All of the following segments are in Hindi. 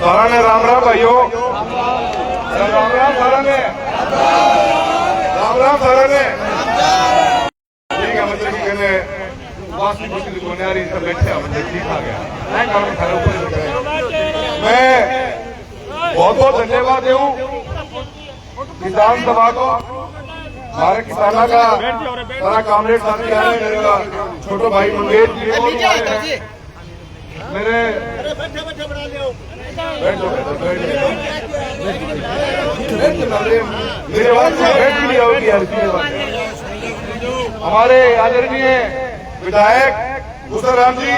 सारा ने राम राम भाइयों, राम राम सारा ने, राम राम सारा ने। ठीक है, मतलब कि कहने वासी बुशी दुनियारी सब बैठे हैं, मतलब ठीक आ गया। मैं बहुत बहुत धन्यवाद दूं किसान सभा को, हमारे किसानों का सारा कामरेड साथी आए हैं, मेरा छोटो भाई मंगेश जी, मेरे हमारे आदरणीय विधायक भूसर राम जी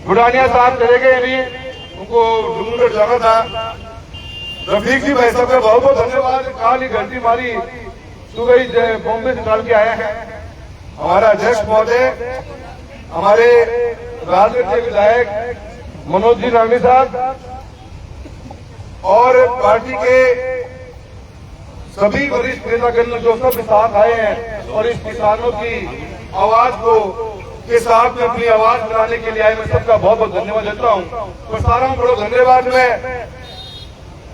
बुढ़ानिया साहब चले गए, नहीं उनको ढूंढ जाना था। रफीक जी भाई साहब का बहुत बहुत धन्यवाद, काल ही घंटी मारी सुबह बॉम्बे से निकाल के आए हैं। हमारा अध्यक्ष महोदय, हमारे राजगढ़ के विधायक मनोज जी नामी साहब और पार्टी के सभी वरिष्ठ नेतागण जो सब साथ आए हैं और इस किसानों की आवाज को के साथ में अपनी आवाज बनाने के लिए आए, मैं सबका बहुत बहुत धन्यवाद देता हूँ। तो सारा बड़ो धन्यवाद मैं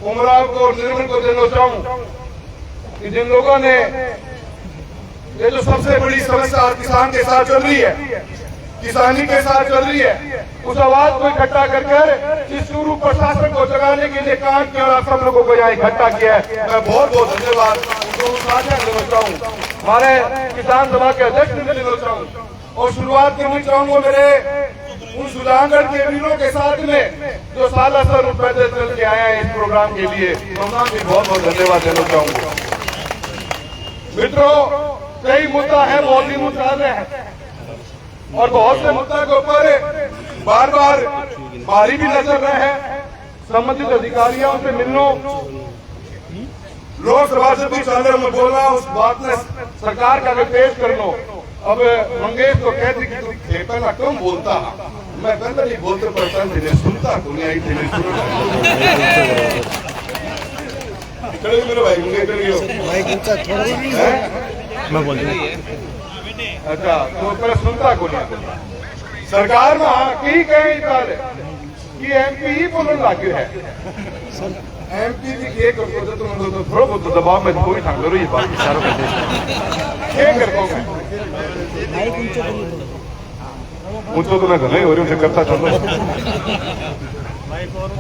उमराव को और निर्मल को देना चाहूँ कि जिन लोगों ने ये जो सबसे बड़ी समस्या किसान के साथ चल रही है, किसानी के साथ चल रही है, उस आवाज को इकट्ठा कर इस शुरू प्रशासन को जगाने के लिए काम किया और सब लोगों को यहाँ इकट्ठा किया है। मैं बहुत बहुत धन्यवाद देना चाहूँ, हमारे किसान सभा के अध्यक्ष ने देना चाहूँ और शुरुआत करनी चाहूंगा मेरे उन सुजानगढ़ के वीरों के साथ में जो साल सर पैदल चल के आया है इस प्रोग्राम के लिए, उनका भी बहुत बहुत धन्यवाद देना चाहूंगा। मित्रों, कई मुद्दा है, मौलिक मुद्दा है और बहुत से मुद्दा के ऊपर बार बार बारी भी नजर रहे हैं। संबंधित अधिकारियों से मिलनो, लोकसभा से भी चालू में बोलना, उस बात में सरकार का पेश करना। अब मंगेश को कहती कि तुम पहला कम बोलता, मैं पहले नहीं बोलते पड़ता सुनता दुनिया ही थे मेरे भाई मैं बोल अच्छा, तो पहले सुनता को नहीं। सरकार में की कहे कि एमपी ही बोलने लगे है, एमपी भी ये करते तो थोड़ा बहुत दबाव में कोई ढंग करो, ये बाकी सारों क्या कर पाऊंगा मुझको तो मैं घने हो रही हूँ करता चलो।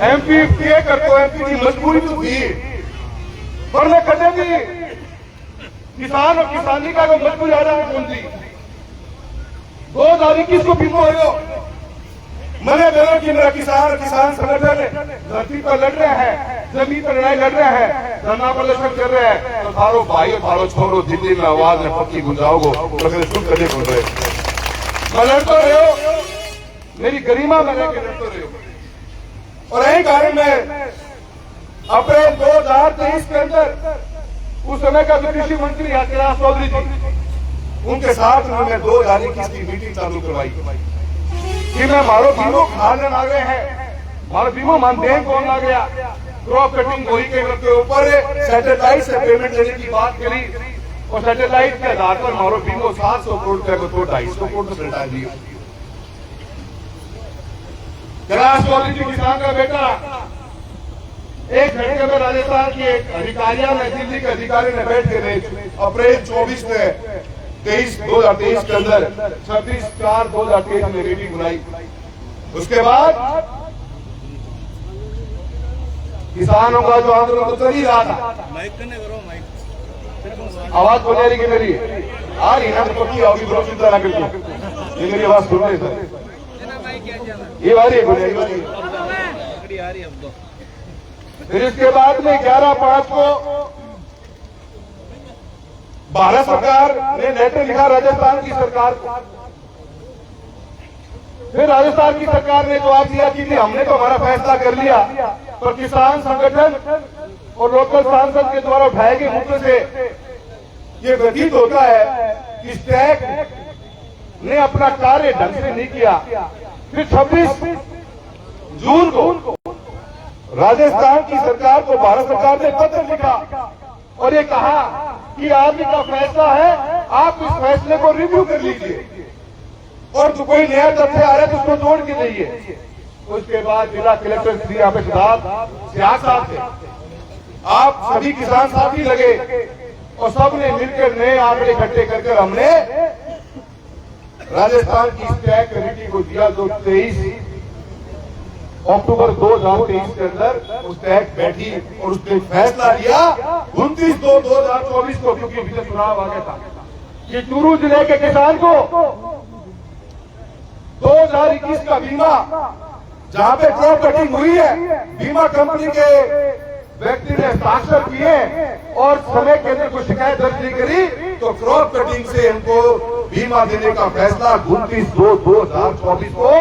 एमपी ये करते, एमपी की मजबूरी तो थी, पर मैं कदे भी किसान और किसानी का मजबूरी आ रहा है कौन सी 2021 को बीमा हो मैंने देखा कि मेरा किसान संगठन धरती पर लड़ रहे हैं, जमीन पर लड़ाई लड़ रहे हैं, धरना प्रदर्शन कर रहे हैं, तो थारो भाई और थारो छोरो दिल्ली में आवाज में पक्की गुंजाओगो तो सुन कदे बोल रहे मैं लड़ते रहे हो, मेरी गरिमा में रह के लड़ते रहे हो। और यही कारण में अप्रैल 2023 के अंदर उस समय का जो कृषि मंत्री कैलाश चौधरी जी, उनके साथ मैंने 2021 की मीटिंग चालू करवाई कि मैं मारो बीमो खालन आ गए हैं, मारो बीमो मानते कौन आ गया, क्रॉप कटिंग वही के ऊपर सैटेलाइट से पेमेंट लेने की बात करी और सैटेलाइट के आधार पर मारो बीमो 700 करोड़ रुपए को तो 250 करोड़ से घटा दिया। कैलाश चौधरी जी किसान का बेटा एक घंटे में राजस्थान की एक अधिकारियों ने, दिल्ली के अधिकारी ने बैठ के अप्रैल 24 में 2023 के अंदर 26/4/2023 में मीटिंग बुलाई। उसके बाद किसानों का जो आंदोलन तो चल ही रहा था, आवाज बोल रही कि मेरी आ रही ना तो क्या होगी, बड़ो चिंता ना करके ये मेरी आवाज सुन रही सर, ये आ रही है। फिर इसके बाद में 11/5 को भारत सरकार ने लेटर लिखा राजस्थान की सरकार को, फिर राजस्थान की सरकार ने जवाब दिया कि हमने तो हमारा फैसला कर लिया, पर किसान संगठन और लोकल सांसद के द्वारा उठाए गए मुद्दे से ये व्यतीत होता है कि स्टैक ने अपना कार्य ढंग से नहीं किया। फिर 26 जून को राजस्थान की सरकार को भारत सरकार ने पत्र लिखा और ये कहा कि आप का फैसला है, आप इस फैसले को रिव्यू कर लीजिए और जो कोई नया तथ्य आ रहा है तो उसको जोड़ के जाइए। उसके बाद जिला कलेक्टर श्री सियासत थे, आप सभी किसान साथी लगे और सबने मिलकर नए आंकड़े इकट्ठे करके हमने राजस्थान की स्टैक कमेटी को दिया, जो 23 अक्टूबर 2023 के अंदर उस स्टैक बैठी और उसने फैसला लिया 29/2/2024 को, क्योंकि विधानसभा चुनाव आ गया था, कि चूरू जिले के किसान को 2021 का बीमा, जहां पे क्रॉप कटिंग हुई है, बीमा कंपनी के व्यक्ति ने हस्ताक्षर किए और समय के अंदर कोई शिकायत दर्ज नहीं करी, तो क्रॉप कटिंग से इनको बीमा देने का फैसला 29/2/2024 को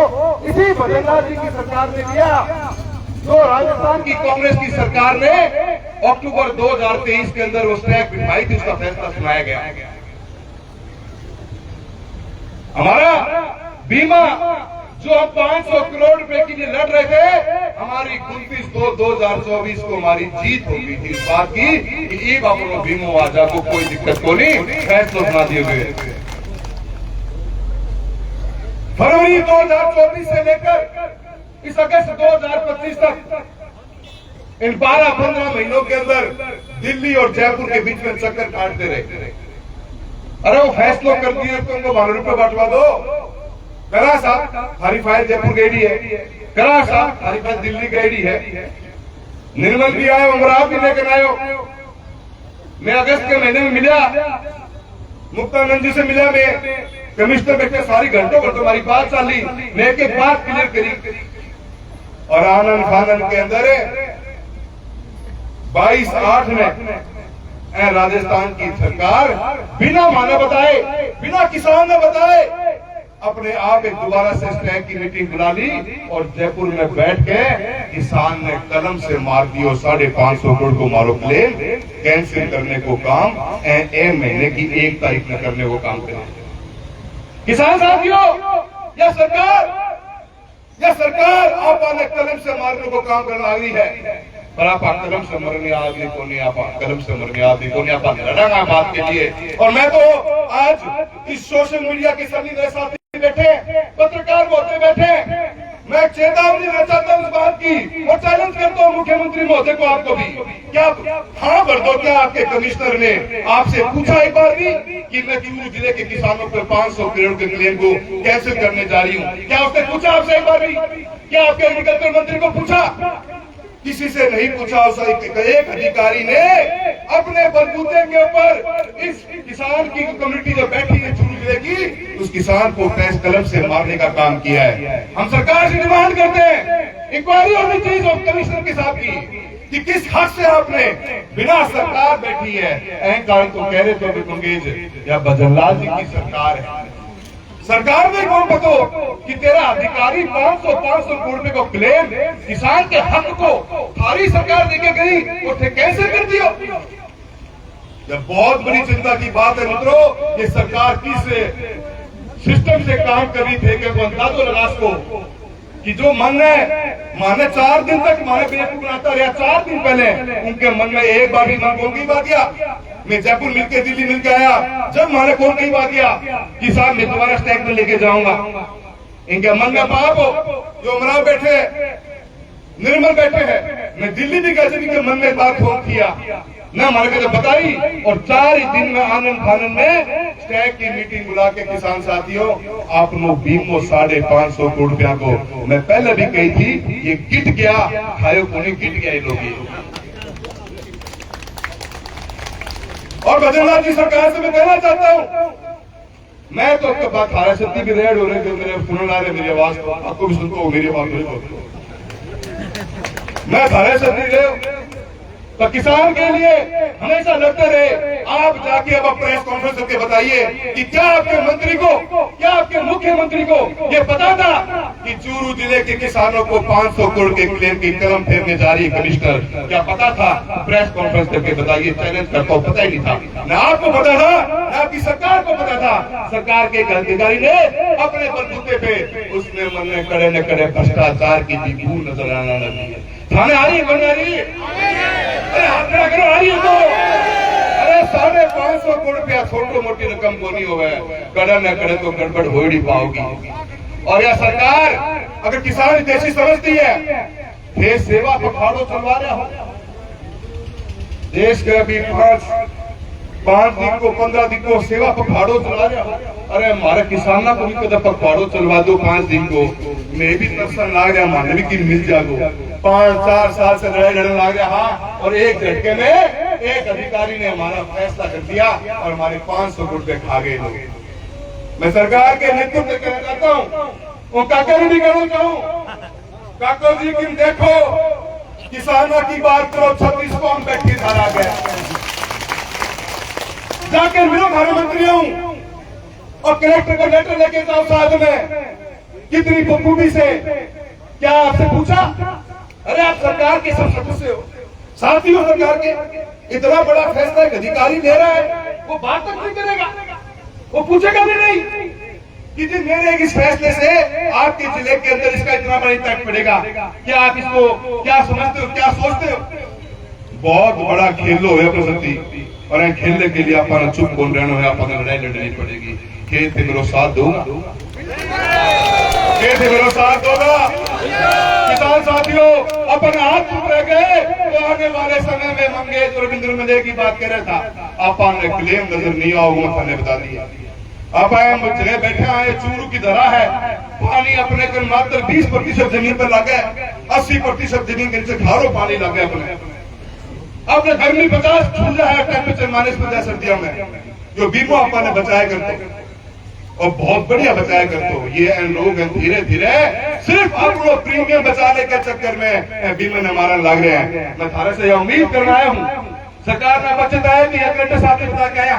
इसी बद्रीनाथ जी की सरकार ने लिया, जो राजस्थान की कांग्रेस की सरकार ने अक्टूबर 2023 के अंदर वो स्टैक बिठाई थी, उसका फैसला सुनाया गया। हमारा बीमा जो हम 500 करोड़ रुपए के लिए लड़ रहे थे, हमारी 29/2/2024 को हमारी जीत हो गई थी इस बात की कि एक अपनो बीमो आजा को कोई दिक्कत को नहीं, फैसला सुना दिए गए। फरवरी 2024 से लेकर इस अगस्त 2025 तक इन 12-15 महीनों के अंदर दिल्ली और जयपुर के बीच में चक्कर काटते रहे। अरे वो फैसलों कर दिए, तुमको 12 रुपए बंटवा दो, करा साहब हरी फाइल जयपुर गई है, करा साहब हरी फाइल दिल्ली गई है, निर्मल भी आए, अमराव भी लेकर आयो। मैं अगस्त के महीने में मिला, मुक्तानंद जी से मिला, मैं कमिश्नर बैठे, सारी घंटों हमारी बात चली, मैं एक बात क्लियर करी, और आनंद फानंद के अंदर 22/8 में राजस्थान की सरकार बिना माने बताए, बिना किसान ने बताए, अपने आप एक दोबारा से स्टैक की मीटिंग बुला ली और जयपुर में बैठ के किसान ने कलम से मार दियो 550 करोड़ को मारो क्लेम कैंसिल करने को काम महीने की 1 तारीख में करने को काम करें। किसान साथियों, यह सरकार आपने कलम से मारने को काम करने वाली है, पर आप कलम से मरने आदमी को नहीं, आप कलम से मरने आदमी को नहीं, आप लड़ांगा बात के लिए। और मैं तो आज इस सोशल मीडिया के सभी साथी बैठे, पत्रकार होते बैठे, मैं चेतावनी देना चाहता हूँ इस बात की और चैलेंज करता हूँ मुख्यमंत्री महोदय को, आपको भी, क्या हाँ भर दो, क्या आपके कमिश्नर ने आपसे पूछा एक बार भी कि मैं चूरू जिले के किसानों पर 500 करोड़ के क्लेम को कैंसिल करने जा रही हूँ? क्या उसने पूछा आपसे एक बार भी? क्या आपके एग्रीकल्चर मंत्री को पूछा? किसी से नहीं पूछा। एक अधिकारी ने अपने बलबूते के ऊपर इस किसान की कम्युनिटी जो बैठी है चूरू जिले की, उस किसान को पैस कलम से मारने का काम किया है। हम सरकार से डिमांड करते हैं इंक्वायरी होनी चाहिए कमिश्नर के साथ की कि किस हक से आपने बिना सरकार बैठी है, अहंकार तो कह रहे थे मंगेज या बद्रीनाथ जी की सरकार है। सरकार ने कौन पतो कि तेरा अधिकारी 500 करोड़ रुपए को क्लेम किसान के हक को थारी सरकार देके गई और थे कैसे कर दियो? यह बहुत बड़ी चिंता की बात है मित्रों। ये सरकार किस सिस्टम से काम कर रही थे कि अंदाजो लगा सको कि जो मन है माने 4 दिन तक माने बेवकूफ बनाता रहा। 4 दिन पहले उनके मन में एक बार भी मन कौन की बात किया? मैं जयपुर मिलके दिल्ली मिलके आया, जब माने कौन की बात किया कि साहब मैं दोबारा स्टैक में लेके जाऊंगा। इनके मन में पाप हो जो अमराव बैठे निर्मल बैठे हैं, मैं दिल्ली भी कैसे भी के मन में बात फोन किया ना हमारे को बताई और 4 ही दिन में आनंद फानंद में स्टैक की मीटिंग बुला के किसान साथियों आपनो बीमो 550 करोड़ रुपया को मैं पहले भी कही थी ये गिट गया, खायो को नहीं गिट गया ये लोग। और बद्रीनाथ जी सरकार से मैं कहना चाहता हूँ, मैं तो आपके बात थारा शक्ति भी रेड हो रहे थे, मेरे सुन ला रहे मेरी आवाज को, आपको भी सुनते हो मेरी आवाज। मैं थारा शक्ति रहे तो किसान के लिए हमेशा लड़ते रहे। आप जाके अब प्रेस कॉन्फ्रेंस करके बताइए कि क्या आपके मंत्री को, क्या आपके मुख्यमंत्री को ये पता था कि चूरू जिले के किसानों को 500 करोड़ के क्लेम की कलम फेरने जा रही है कमिश्नर? क्या पता था? प्रेस कॉन्फ्रेंस करके बताइए। चैलेंज करता हूँ, पता ही नहीं था। न आपको पता था न आपकी सरकार को पता था। सरकार के एक अधिकारी ने अपने बलबूते पे उसने मन में कड़े न कड़े भ्रष्टाचार की भूल नजर आना लगी है। थाने आ रही है, बनने आ रही है, अरे हाथ खड़ा करो, आ रही है तो। अरे 550 करोड़ रुपया छोटी मोटी रकम को नहीं हो गया, कड़ा न करे तो गड़बड़ हो ही पाओगी। और यह सरकार अगर किसान देशी समझती है, फिर सेवा पखवाड़ों चलवा रहा हो। देश के अभी 5 दिन को 15 दिन को सेवा पखवाड़ों चला रहा हो। अरे हमारे किसानों को भी कदा पखवाड़ों चलवा दो 5 दिन को, मैं भी दर्शन लाग रहा, माने भी कि मिल जागो। 5-4 साल से लड़ाई लड़ने लग रहा, और एक झटके में एक अधिकारी ने हमारा फैसला कर दिया और हमारे 500 रुपए खा गए लोग। मैं सरकार के नेतृत्व में कहना चाहता हूँ, वो काकर भी कहना चाहूँ, काकर जी की देखो, किसानों की बात करो, 36 कौन बैठी धारा गया, जाकर मिलो प्रधानमंत्री हूँ और कलेक्टर को लेटर लेके जाओ साथ में। कितनी बखूबी से, क्या आपसे पूछा? अरे आप सरकार के सब सदस्य हो, साथी हो सरकार के, इतना बड़ा फैसला एक अधिकारी ले रहा है, वो बात तक नहीं करेगा, वो पूछेगा भी नहीं कि जी मेरे इस फैसले से आपके जिले के अंदर इसका इतना बड़ा इम्पैक्ट पड़ेगा, क्या आप इसको क्या समझते हो, क्या सोचते हो? बहुत बड़ा खेल हो प्रसति, और खेलने के लिए अपना चुप बोल रहना है, अपना लड़ाई लड़नी पड़ेगी। खेत मेरे साथ दोगा, खेत मेरे साथ दोगा। किसान साथियों, अपन हाथ चुप रह गए तो आने वाले समय में मंगेश और रविंद्र मंदिर की बात कर रहा था, अपन ने क्लेम नजर नहीं आओगे, मैंने बता दिया। अब हम जगह बैठे आए, चूरू की धरा है, पानी अपने को मात्र 20% जमीन पर लगा है, 80% जमीन के नीचे ढारो पानी लगा है। अपने गर्मी 50 छू रहा है, टेम्परेचर -50 सर्दियों में, जो बीमा अपन ने बचाया करते और बहुत बढ़िया बचाया करते हो। ये लोग धीरे धीरे सिर्फ अपनो प्रीमियम बचाने के चक्कर में बीमा न मारने लग रहे हैं। मैं थारे से यह उम्मीद करना आया हूँ, सरकार ने बचत आया कि 1 घंटे साथ बता के आया,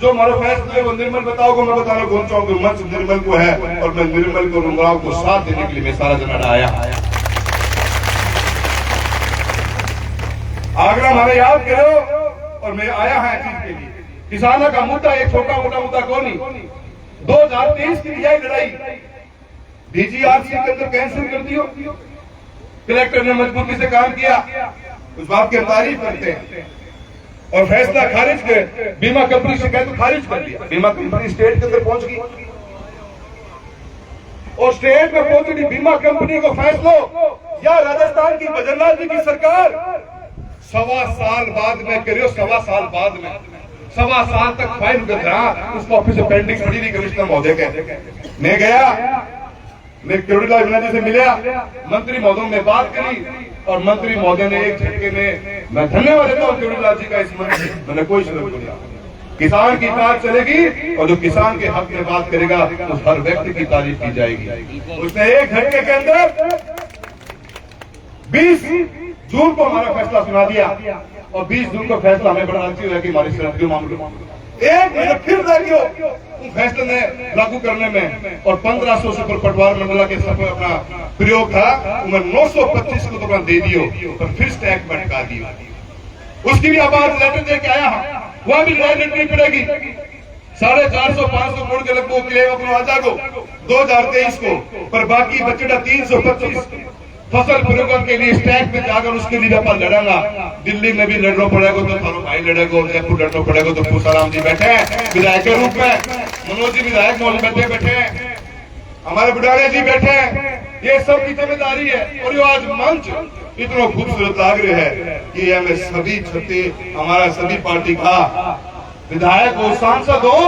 जो हमारे फैसले वो निर्मल बताओगे, मैं बताना कौन चाहूंगा, मंच निर्मल को है और मैं निर्मल को रुमराव को साथ देने के लिए मैं सारा जनाडा आया। आगरा हमारे याद करो, और मैं आया है चीज के लिए। किसानों का मुद्दा एक छोटा मोटा मुद्दा कौन नहीं, 2023 की यही लड़ाई डीजीआरसी के अंदर कैंसिल कर दियो, कलेक्टर ने मजबूती से काम किया, उस बात की तारीफ करते हैं, और फैसला खारिज कर, बीमा कंपनी शिकायत खारिज कर दिया। बीमा कंपनी स्टेट के अंदर पहुंच गई, और स्टेट में पहुंचनी बीमा कंपनी को फैसलो, या राजस्थान की भजनलाल जी की सरकार 1.25 साल बाद में करियो, 1.25 साल बाद में 1.25 साल तक फाइल कर रहा, उसको ऑफिस में पेंडिंग पड़ी थी कमिश्नर महोदय के। मैं गया, मैं किरोड़ीलाल मीणा जी से मिला, मंत्री महोदय ने बात करी, और मंत्री महोदय ने एक झटके में, मैं धन्यवाद देता हूँ किरोड़ीलाल जी का, इस मंत्री मैंने कोई शब्द बोला। किसान की बात चलेगी, और जो किसान के हक में बात करेगा उस हर व्यक्ति की तारीफ की जाएगी। उसने एक झटके के अंदर 20 जून को हमारा फैसला सुना दिया, और 20 जून को फैसला हमें बड़ा अच्छी हुआ कि हमारी सरहदी मामले एक महीना फिर लगे फैसले ने लागू करने में, और 1500 से ऊपर पटवार मंडला के सब अपना प्रयोग था, उन्हें 925 को तो दे दियो, पर फिर स्टैक में हटा दियो। उसकी भी आवाज लेटर दे के आया, वह भी लड़ाई लड़नी पड़ेगी। 450-500 करोड़ के लगभग क्लेम अपना आ जागो 2023 को, पर बाकी बचेगा 325 फसल प्रयोगों के लिए स्टैक में जाकर उसके लिए अपन लड़ेगा। दिल्ली में भी लड़ना पड़ेगा तो थारो भाई लड़ेगा, जयपुर लड़ना पड़ेगा तो पूसाराम जी बैठे हैं विधायक के रूप में, मनोज जी विधायक मौल बैठे हैं, हमारे बुढ़ाने जी बैठे हैं, ये सब की जिम्मेदारी है। और ये आज मंच इतना खूबसूरत लग रहा है कि हमें सभी छत्ते हमारा सभी पार्टी का विधायक हो, सांसद हो,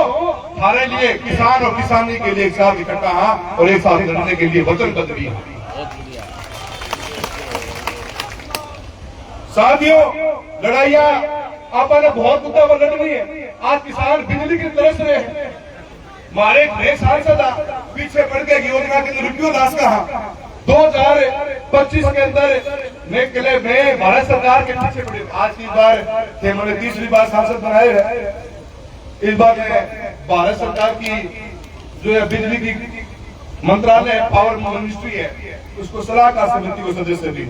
हमारे लिए किसान और किसानी के लिए एक साथ इकट्ठा हाँ और एक साथ लड़ने के लिए वचनबद्ध भी है। साथियों, लड़ाइया आपने बहुत मुद्दा पर लड़नी है। आज किसान बिजली की तरस रहे हैं, हमारे एक सांसद पीछे पड़ गए योजना के रुपयों दास का 2025 के अंदर में भारत सरकार के पीछे पड़े। आज की बार मैंने 30वीं बार सांसद बनाए हैं। इस बार भारत सरकार की जो है बिजली की मंत्रालय पावर मिनिस्ट्री है, उसको सलाहकार समिति को सदस्य भी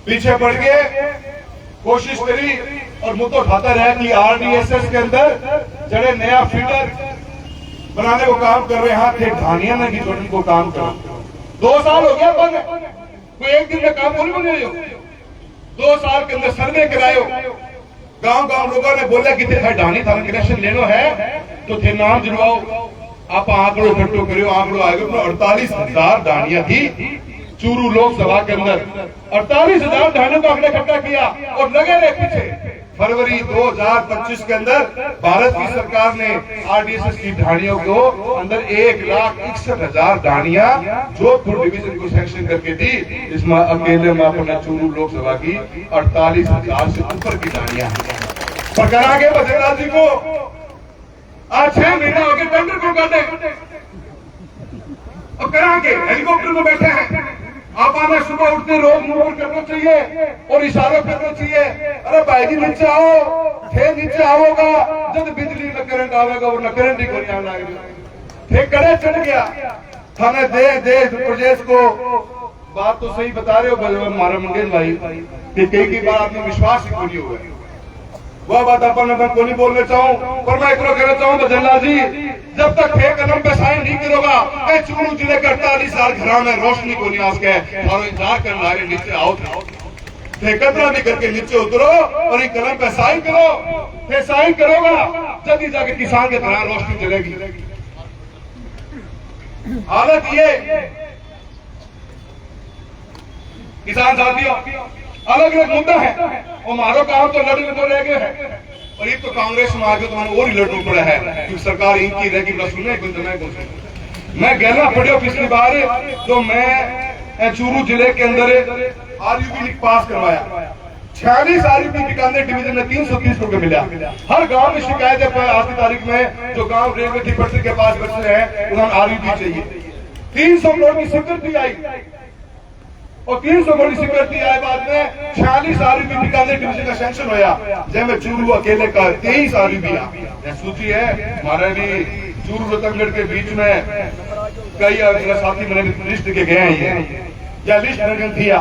पीछे पड़ के कोशिश करी और मुद्दा उठाता रहा कि आरडीएसएस के अंदर जड़े नया फीडर बनाने को काम कर रहे हैं, धानिया ने भी जोड़ने को काम करो। 2 साल हो गया बंद, कोई एक दिन में काम बोल बने हो। 2 साल के अंदर सर्वे करायो, गांव गांव लोगों ने बोला कि थे ढानी था कनेक्शन लेना है तो थे नाम जुड़वाओ, आप आंकड़ों इकट्ठो करो, आंकड़ो आएगा 48,000 ढाणियां थी चूरू लोकसभा के अंदर। 48,000 ढाणियों को आंकड़े इकट्ठा किया और लगे रहे पीछे। फरवरी 2025 के अंदर भारत की सरकार ने आरडीएसएस की ढाणियों को अंदर 1,61,000 ढाणियां जोधपुर डिवीजन को सैंक्शन करके दी। इसमें अकेले में अपने चूरू लोकसभा की 48,000 से ऊपर की ढाणियां पर करा के बजेला जी को आज 6 महीने हो गए टेंडर को काटे और करा के हेलीकॉप्टर में बैठे हैं। आप आने सुबह उठते रोज मूव करना चाहिए और इशारा करना चाहिए, अरे भाई जी नीचे आओ, थे नीचे आओगा जब बिजली न करंट आवेगा वो न करंट ही कोई आना थे कड़े चढ़ गया थाने देश प्रदेश को। बात तो सही बता रहे हो हमारे मंगेश भाई कि कई बार आपने विश्वास ही नहीं हुआ। वह बात अपन मैं को नहीं बोलना चाहूँ पर मैं इतना कहना चाहूँ बजला जी, जब तक थे कदम पे साइन नहीं करोगा चूरू जिले के 48,000 घरों में रोशनी को नहीं आ सके और इंतजार कर रहा है नीचे आओ थे कतरा भी करके नीचे उतरो और एक कलम पे साइन करो। थे साइन करोगा जल्दी जाके किसान की तरह रोशनी चलेगी। हालत ये किसान साथियों अलग अलग मुद्दा है और मारो काम तो लड़ने तो रह गए हैं और ये तो कांग्रेस में आगे तो और ही लड़ना पड़ा है क्योंकि सरकार इनकी रहेगी ना सुने कुछ मैं कहना पड़े पिछली बार तो मैं चूरू जिले के अंदर आरयूबी पास करवाया। 46 आरयूबी बीकानेर डिवीजन में 330 रुपए मिला। हर गांव में शिकायत है आज की तारीख में जो गांव रेलवे की पटरी के पास बच्चे हैं उन्हें आरयूबी चाहिए। 300 करोड़ की स्वीकृति आई और 300 करोड़ की स्वीकृति आए बाद में 46 आरयूबी बीकानेर डिवीजन का सैंक्शन होया जिसमें चूरू अकेले का 23 आरयूबी सूची है। हमारे भी चूरू रतनगढ़ के बीच में कई साथी मैंने लिस्ट के गए हैं या लिस्ट दिया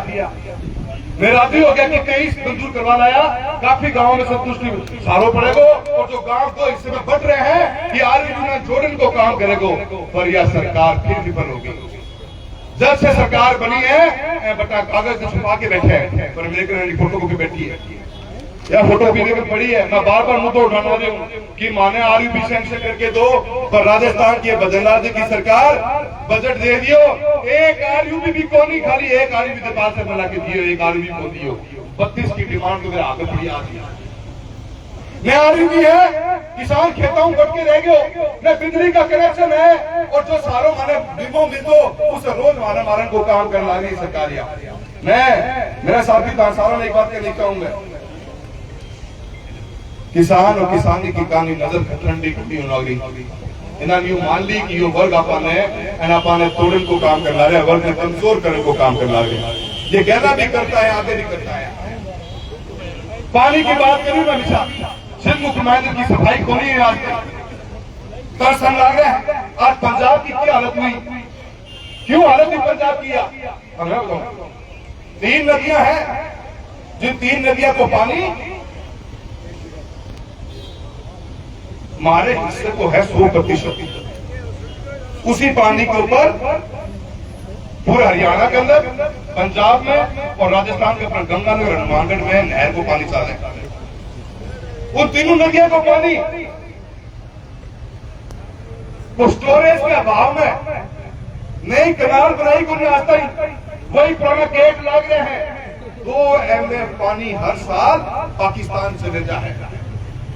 मेरा भी हो गया कि 23 मंजूर करवा लाया। काफी गांवों में संतुष्टि सारो पड़ेगा और जो गांव को हिस्से में बढ़ रहे हैं कि आरयूबी में जोड़न को काम करेगा पर यह सरकार फिर विफल होगी। जब से सरकार बनी है बटा कागज से छुपा के बैठे हैं पर मेरे फोटो को भी बैठी है या फोटो भी लेकर पड़ी है। मैं बार बार मुद्दा उठाना रही हूँ कि माने आरयूबी सैंक्शन करके दो पर राजस्थान की बदलना की सरकार बजट दे दियो एक आरयूबी भी को नहीं खाली एक आरयूबी के पास से बना के दियो एक आरयूबी को दियो 32 की डिमांड तो मेरे आगे पड़ी आ गई। मैं आरयूबी है किसान खेतों में बढ़ के रह गए न बिजली का कनेक्शन है और जो सारों माने बिमो मिलो उस रोज मारे को काम करने लगी सरकारिया। मैं मेरा साथी सारों ने एक बात कहनी चाहूंगा किसान और किसानी की कहानी नजर खतरंडी कुटी होगी इन्होंने यूं मान ली कि यो वर्ग आपने तोड़न को काम करना है वर्ग ने कमजोर करने को काम करना है। ये कहना भी करता है आगे भी करता है। पानी की बात करूं मैं हमेशा सिंध मुख्यमंत्री की सफाई को नहीं है आज तक तरसन लग रहा है। आज पंजाब की क्या हालत हुई क्यों हालत हुई पंजाब की 3 नदियां हैं जिन 3 नदियां को पानी हमारे हिस्से को है 100%। उसी पानी के ऊपर पूरे हरियाणा के अंदर पंजाब में और राजस्थान के ऊपर गंगानगर और हनुमानगढ़ में नहर को पानी चाह रहे हैं। उन तीनों नदियों को पानी तो स्टोरेज के अभाव में नई कनाल बनाई को नहीं आता ही वही पुराना गेट लग रहे हैं। 2 MF पानी हर साल पाकिस्तान से ले जाएगा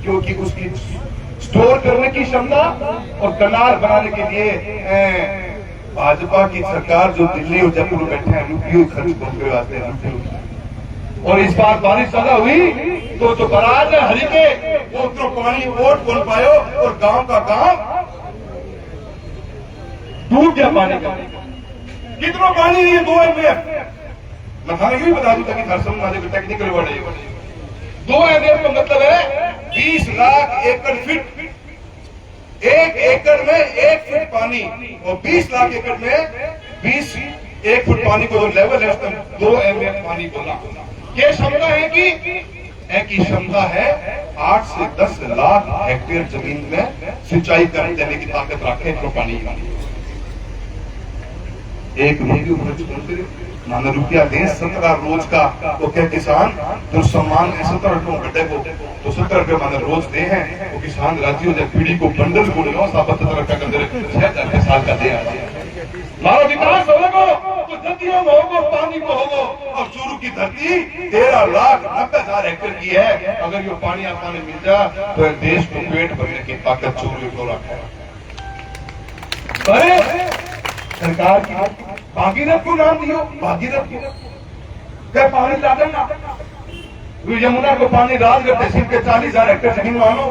क्योंकि उसकी स्टोर करने की क्षमता और कनाल बनाने के लिए भाजपा की सरकार जो दिल्ली और जयपुर में बैठे हैं रुपये खर्च करते आते हैं। और इस बार बारिश ज्यादा हुई तो जो बराज है हरी के वो उतना पानी वोट बन पायो और गांव का गांव डूब गया पानी का। कितना पानी नहीं है 2 MF मैं थाने भी बता दूं ताकि हर समझ टेक्निकल वर्ड है। 2 MF का मतलब है 20 लाख एकड़ फीट। 1 एकड़ में 1 फुट पानी और 20 लाख एकड़ में 20 1 फुट पानी को लेवल है 2 MF पानी बोला। ये क्षमता है कि क्षमता है 8 से 10 लाख हेक्टेयर जमीन में सिंचाई करने देने की ताकत रखे तो पानी एक माने रुपया दें 17 रोज का, तो क्या किसान जो सम्मान 17 रुपये गड्ढे को तो 17 रुपये माने रोज दे हैं, वो किसान राजी हो जाए पीढ़ी को बंडल को लो साबत तरह का अंदर 6 साल का दे मारो विकास होगा तो नदियों में होगा, पानी को होगा। और चूरू की धरती 13,90,000 हेक्टेयर की है। अगर ये पानी आपको मिल जाए तो देश को पेट भरने की ताकत चूरू को रखा है। सरकार की भागीरथ को नाम दियो, भागीरथ को क्या पानी ला देना, यमुना को पानी राजगढ़ तहसील के 40,000 हेक्टेयर जमीन मानो।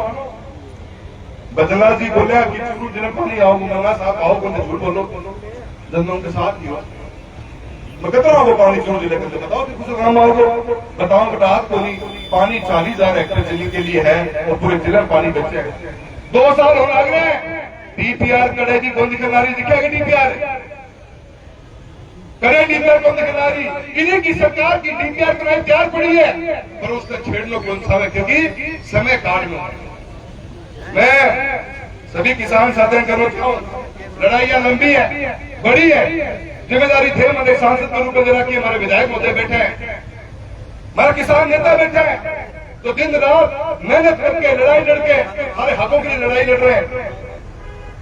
बदला जी बोले कि चूरू जिले पानी आओ, गंगा साहब आओ, कौन झूठ बोलो, जनों के साथ ही हो। मैं कहता हूँ वो पानी चूरू जिले के बताओ कि कुछ नाम आओगे, बताओ बेटा आपको नहीं पानी 40,000 हेक्टेयर जमीन के लिए है और पूरे जिले में पानी बचे है। 2 साल हो लग रहे हैं, डीपीआर करे जी कौन दिखा रही, दिखेगा डीपीआर करे, डीपीआर कौन दिखा रही, इन्हीं की सरकार की डीपीआर कराई तैयार पड़ी है, पर उसने छेड़ने कौन सा है, क्योंकि समय काल में। मैं सभी किसान साथियों करना चाहूँ, लड़ाइयां लंबी है, बड़ी है, जिम्मेदारी थे हमारे सांसद के रूप में जरा की हमारे विधायक होते बैठे हैं, हमारे किसान नेता बैठे हैं, तो दिन रात मेहनत करके लड़ाई लड़के हमारे हकों के लिए लड़ाई लड़ रहे हैं।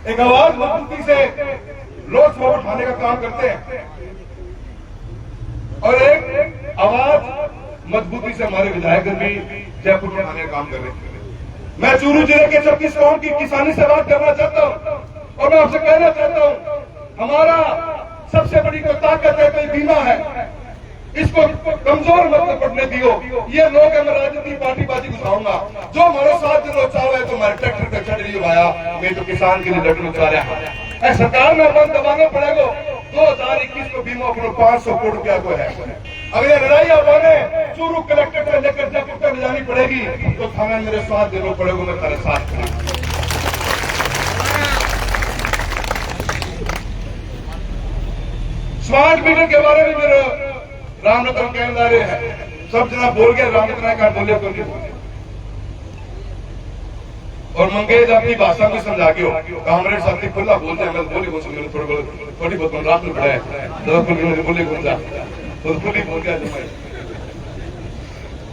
एक आवाज मजबूती से लोकसभा उठाने का काम करते हैं और एक आवाज मजबूती से हमारे विधायक भी जयपुर उठाने का काम कर रहे हैं। मैं चूरू जिले के 36 गांव की किसानी से बात करना चाहता हूं और मैं आपसे कहना चाहता हूं, हमारा सबसे बड़ी कोई ताकत है, कोई बीमा है, इसको कमजोर मत पड़ने दियो। ये लोग है, मैं राजनीति पार्टीबाजी घुसाऊंगा, जो हमारे साथ जो चाहे तो हमारे ट्रैक्टर पे चढ़ रही भाया, मैं तो किसान के लिए लड़ने जा रहा है। सरकार में बंद दबाना पड़ेगा। 2021 को बीमा अपने 500 करोड़ रुपया को है। अगर ये लड़ाई आवाने चूरू कलेक्टर से लेकर जयपुर तक ले जानी पड़ेगी तो थाना मेरे साथ देना पड़ेगा, मैं तेरे साथ खड़ा। स्मार्ट मीटर के बारे में मेरे रामरतन कहना रहे हैं, सब जना बोल गए, रामरतन का बोले तो नहीं बोले। और मंगेज अपनी भाषा में समझा के हो, कामरेड साहब ने खुला बोलते हैं, मैं बोली बोल सकते थोड़ी बहुत रात में पड़ा है, बोले बोलता तो खुली बोल गया।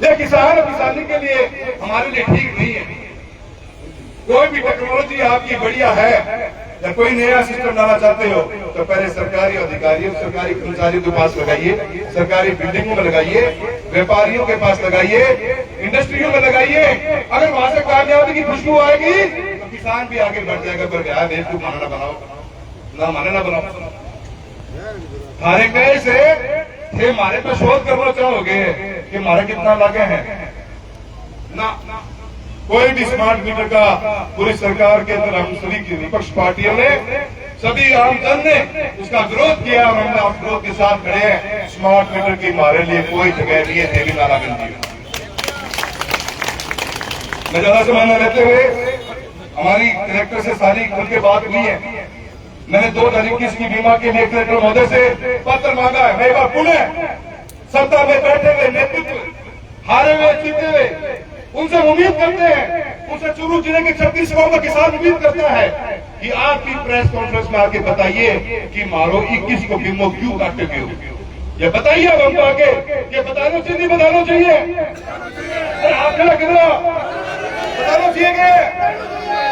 ये किसान और किसानी के लिए हमारे लिए ठीक नहीं है। कोई भी टेक्नोलॉजी आपकी बढ़िया है या कोई नया सिस्टम लाना चाहते हो तो पहले सरकारी अधिकारियों, सरकारी कर्मचारियों के पास लगाइए, सरकारी बिल्डिंगों में लगाइए, व्यापारियों के पास लगाइए, इंडस्ट्रियों में लगाइए। अगर वहां से कामयाबी की खुशबू आएगी तो किसान भी आगे बढ़ जाएगा। पर यार बेवकूफ माना ना बनाओ, ना माने ना बनाओ। थारे कैसे थे हमारे पे शोध करना चाहोगे कि हमारे कितना लगे हैं ना। कोई भी स्मार्ट मीटर का पूरी सरकार के अंदर हम सभी की विपक्ष पार्टियों ने, सभी आम जन ने उसका विरोध किया और हमने आप विरोध के साथ खड़े हैं। स्मार्ट मीटर की हमारे लिए कोई जगह नहीं है, देवी नाला मिलती है। मैं ज्यादा समय लेते हुए हमारी कलेक्टर से सारी खुल के बात हुई है। मैंने 2021 की बीमा के लिए कलेक्टर महोदय से पत्र मांगा है। मैं एक बार पुनः सत्ता में बैठे हुए नेतृत्व हारे हुए जीते हुए उनसे उम्मीद करते हैं, उनसे चूरू जिले के 36 गांव का किसान उम्मीद करता है कि आपकी प्रेस कॉन्फ्रेंस में आके बताइए कि मारो 21 को बीमो क्यों काटे गए हो। ये बताइए अब हमको आगे, ये बताना चाहिए, बताना चाहिए। आप खड़ा कितना बताना चाहिए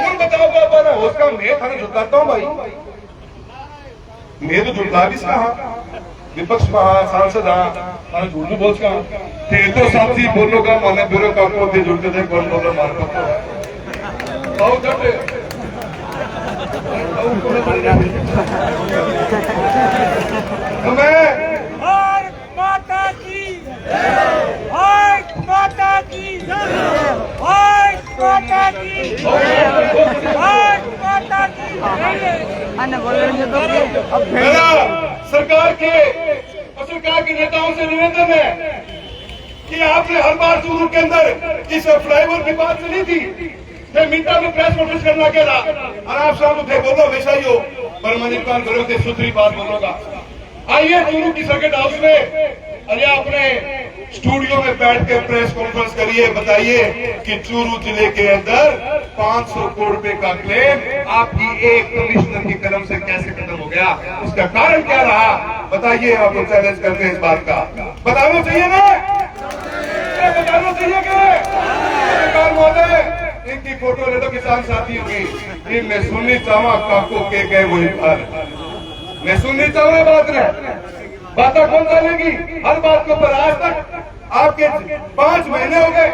कौन बताओगा अपना उसका। मैं थाने झुटलाता हूँ भाई, मैं तो झुटला भी कहा विपक्ष सांसद हाँ झूठ बोल का तो साथी बोलोगा माने ब्यूरो का पोते जुड़ते थे कौन बोल रहा मार भारत माता की भारत माता की भारत माता की भारत माता की। सरकार के और सरकार के नेताओं से निवेदन है कि आपने हर बार चूरू के अंदर इस फ्लाईओवर की बात चली थी, मैं मीडिया में प्रेस कॉन्फ्रेंस करना कह रहा और आप सब थे बोलो वैसा ही हो, पर मैं कान करोगे सुथरी बात बोलूंगा। आइए चूरू की सर्किट हाउस में अरे अपने स्टूडियो में बैठ के प्रेस कॉन्फ्रेंस करिए, बताइए कि चूरू जिले के अंदर 500 करोड़ रुपए का क्लेम आपकी एक कमिश्नर की कलम से कैसे खत्म हो गया, उसका कारण क्या रहा, बताइए। आपको चैलेंज करते हैं इस बात का, बताना चाहिए ना, बताना चाहिए क्या सरकार महोदय। इनकी फोटो ले दो किसान साथियों की, मैं सुननी चाहूँ काको के गए वही पर, मैं सुननी चाहूँ बात रहे, बातें कौन चलेगी हर बात के ऊपर। आज तक आपके 5 महीने हो गए,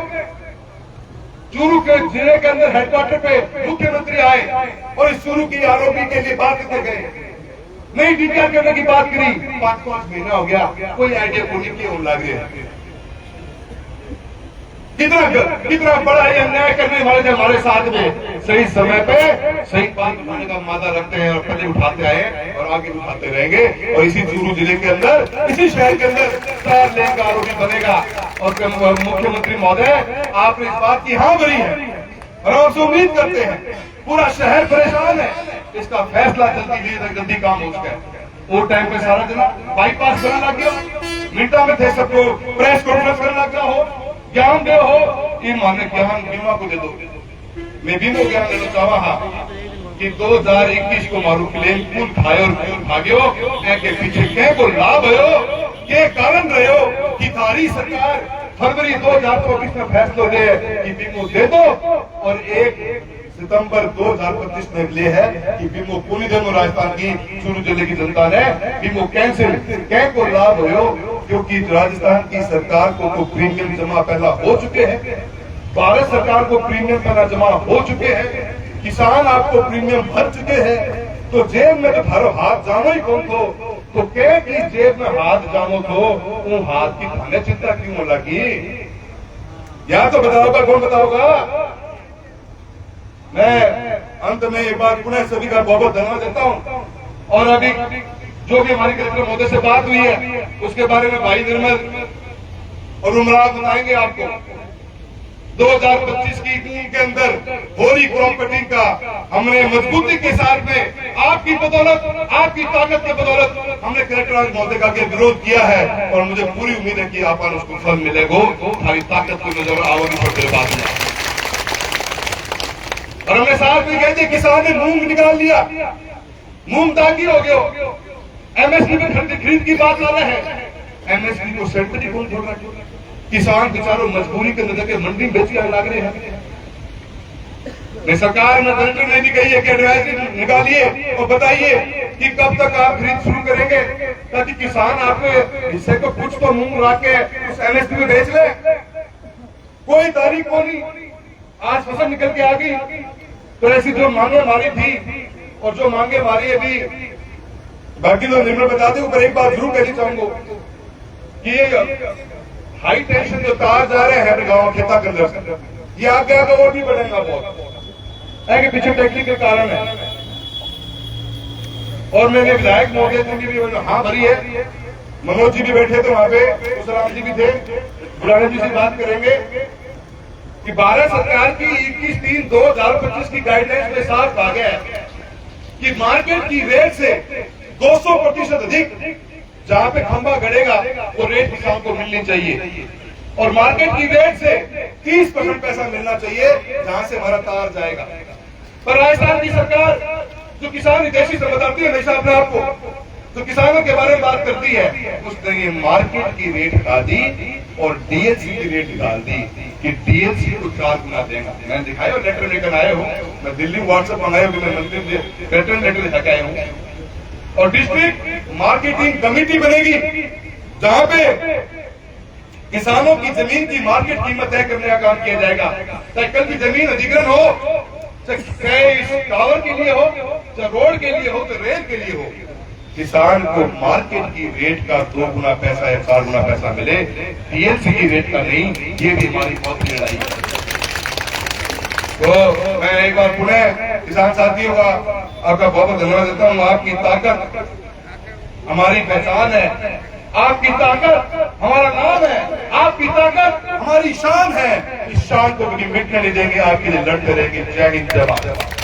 चूरू के जिले के अंदर हेडक्वार्टर पे मुख्यमंत्री आए और इस चूरू की आरोपी के लिए बात करते गए, नई डीपीआर करने की बात करी, 5 महीना हो गया, कोई आइडिया को नहीं किया लग रहे हैं। कितना बड़ा ये अन्याय करने वाले थे हमारे साथ में, सही समय पे सही बात उठाने का मादा रखते हैं और पहले उठाते आए और आगे उठाते रहेंगे। और इसी चूरू जिले के अंदर, इसी शहर के अंदर 4 लेन का आरोपी बनेगा। और मुख्यमंत्री महोदय आपने इस बात की हाँ भरी है और आपसे उम्मीद करते हैं, पूरा शहर परेशान है, इसका फैसला जल्दी काम हो सके। वो टाइम पे सारा दिन बाईपास करने लग गया, मिनटा में थे सबको प्रेस कॉन्फ्रेंस करने लग गया हो, ज्ञान दे हो, ये माने ज्ञान बीमा को दे दो। मैं बीमा ज्ञान देना चाहा कि 2021 को मारू क्लेम कुल खाए और क्यों भाग्यो के पीछे क्या को लाभ हो, ये कारण रहे हो कि थारी सरकार फरवरी 2024 में फैसला दे कि बीमो दे दो और 1 सितंबर 2025 में ले है कि बीमो पूरी दिन राजस्थान की चूरू जिले की जनता ने बीमो कैंसिल क्या को लाभ हो, क्योंकि राजस्थान की सरकार को प्रीमियम जमा पहला हो चुके हैं, भारत सरकार को प्रीमियम पहला जमा हो चुके हैं, किसान आपको प्रीमियम भर चुके हैं, तो जेब में तो भरो हाथ जानो ही कौन तो क्या की जेब में हाथ जानो तो वो हाथ की खाने चिंता क्यों लगी, या तो बताओगा कौन बताओगा। मैं अंत में एक बार पुनः सभी का बहुत बहुत धन्यवाद देता हूं। और अभी जो भी हमारी कलेक्टर महोदय से बात हुई है उसके बारे में भाई निर्मल और उमराव बताएंगे आपको। 2025 की जून के अंदर होरी क्रॉप कटिंग का हमने मजबूती के साथ में आपकी बदौलत, आपकी ताकत के बदौलत हमने कलेक्टर महोदय का विरोध किया है और मुझे पूरी उम्मीद है कि आप उसको फल मिलेगा, हमारी ताकत को नजर आवरी पड़ते बात में। और हमने साथ में कहते किसान ने मूंग निकाल लिया, मूंग दागी हो गया, एमएसपी में खरीद की बात आ रहा है, एमएसपी को सेंटर ही कौन छोड़ रहा है, किसान बेचारों मजबूरी के नजर के मंडी में बेच के लग रहे हैं। सरकार ने कलेक्टर ने भी कही है कि एडवाइजरी निकालिए और बताइए कि कब तक आप खरीद शुरू करेंगे ताकि किसान आपके हिस्से को कुछ तो मूंग ला के उस एमएसपी में बेच ले। कोई तारीख को नहीं, आज फसल निकल के आ गई, तो ऐसी जो मांगे हमारी थी और जो मांगे हमारी अभी बाकी तो निर्मल बता दे, पर एक बात जरूर कहनी चाहूंगा कि हाई टेंशन जो तार जा रहे हैं गांव खेता के अंदर, ये आगे आगे और भी बढ़ेगा बहुत है कि पीछे टेक्निकल कारण है। और मैंने विधायक महोदय जी भी हाँ भरी है, मनोज जी भी बैठे थे वहां पे, उस जी भी थे, बुलाने जी से बात करेंगे कि भारत सरकार की 21/3/2025 की गाइडलाइंस में साफ आ गया है कि मार्केट की रेट से 200% अधिक जहां पे खंभा गड़ेगा वो रेट किसान को मिलनी चाहिए और मार्केट की रेट से 30% पैसा मिलना चाहिए जहां से हमारा तार जाएगा। पर राजस्थान की सरकार जो किसान हितैषी बताती है हमेशा अपने आप को, तो किसानों के बारे में बात करती है, उसने ये मार्केट की रेट हटा दी और डीएलसी की रेट निकाल दी कि डीएलसी को 4 गुना देगा। मैं दिखाया लेटर लेकर आया हूँ, मैं दिल्ली व्हाट्सएप मंगाया हूँ, मैं मंत्री रिटर्न लेटर लेकर आया हूँ। और डिस्ट्रिक्ट मार्केटिंग कमेटी बनेगी जहां पे किसानों की जमीन की मार्केट कीमत तय करने का काम किया जाएगा, चाहे कल की जमीन अधिग्रहण हो, चाहे टावर के लिए हो, चाहे रोड के लिए हो, तो रेल के लिए हो, किसान को मार्केट की रेट का 2 गुना पैसा या 4 गुना पैसा मिले, डीएलसी की रेट का नहीं। ये भी हमारी बहुत लड़ाई है। तो मैं एक बार पुनः किसान साथियों का आपका बहुत धन्यवाद देता हूँ। आपकी ताकत हमारी पहचान है, आपकी ताकत हमारा नाम है, आपकी ताकत हमारी शान है। इस शान को कभी मिटने नहीं देंगे, आपके लिए लड़ते रहेंगे। जय हिंद, जय भारत।